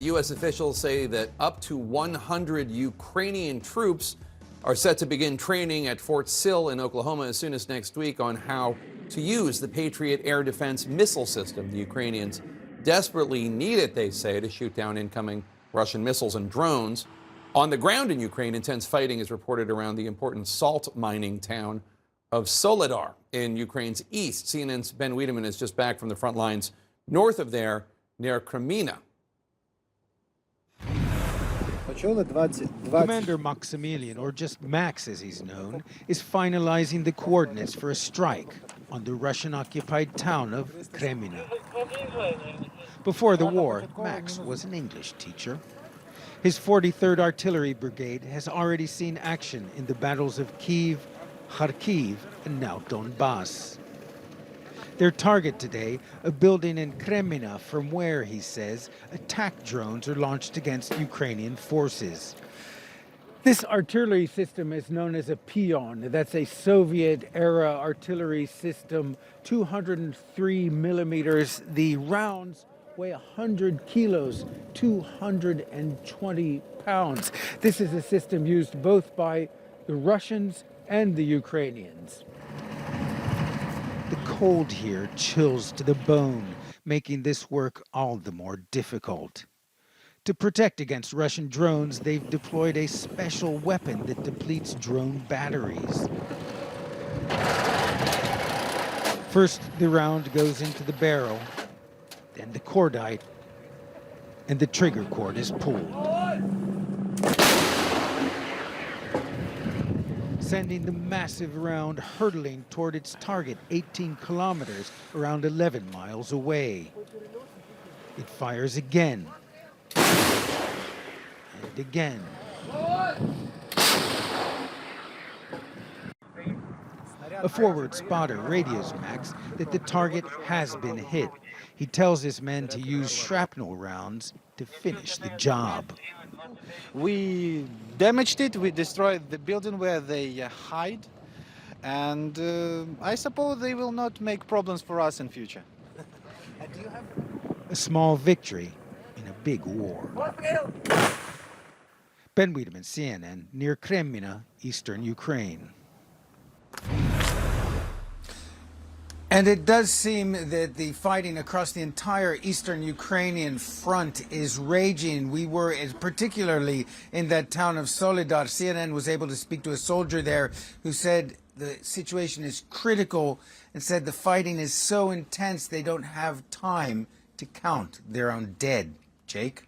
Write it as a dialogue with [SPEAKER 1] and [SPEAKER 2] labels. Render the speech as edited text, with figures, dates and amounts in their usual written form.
[SPEAKER 1] U.S. officials say that up to 100 Ukrainian troops are set to begin training at Fort Sill in Oklahoma as soon as next week on how to use the Patriot air defense missile system. The Ukrainians desperately need it, they say, to shoot down incoming Russian missiles and drones. On the ground in Ukraine, intense fighting is reported around the important salt mining town of Soledar in Ukraine's east. CNN's Ben Wiedemann is just back from the front lines north of there, near Kreminna.
[SPEAKER 2] Commander Maximilian, or just Max as he's known, is finalizing the coordinates for a strike on the Russian-occupied town of Kreminna. Before the war, Max was an English teacher. His 43rd Artillery Brigade has already seen action in the battles of Kyiv, Kharkiv, and now Donbass. Their target today, a building in Kreminna from where, he says, attack drones are launched against Ukrainian forces. This artillery system is known as a Pion. That's a Soviet-era artillery system, 203 millimeters. The rounds weigh 100 kilos, 220 pounds. This is a system used both by the Russians and the Ukrainians. The cold here chills to the bone, making this work all the more difficult. To protect against Russian drones, they've deployed a special weapon that depletes drone batteries. First, the round goes into the barrel, then the cordite, and the trigger cord is pulled, sending the massive round hurtling toward its target 18 kilometers, around 11 miles away. It fires again and again. A forward spotter radios Max that the target has been hit. He tells his men to use shrapnel rounds to finish the job.
[SPEAKER 3] We damaged it, we destroyed the building where they hide, and I suppose they will not make problems for us in future.
[SPEAKER 2] A small victory in a big war. Ben Wiedemann, CNN, near Kreminna, eastern Ukraine. And it does seem that the fighting across the entire eastern Ukrainian front is raging. We were particularly in that town of Soledar. CNN was able to speak to a soldier there who said the situation is critical and said the fighting is so intense they don't have time to count their own dead. Jake?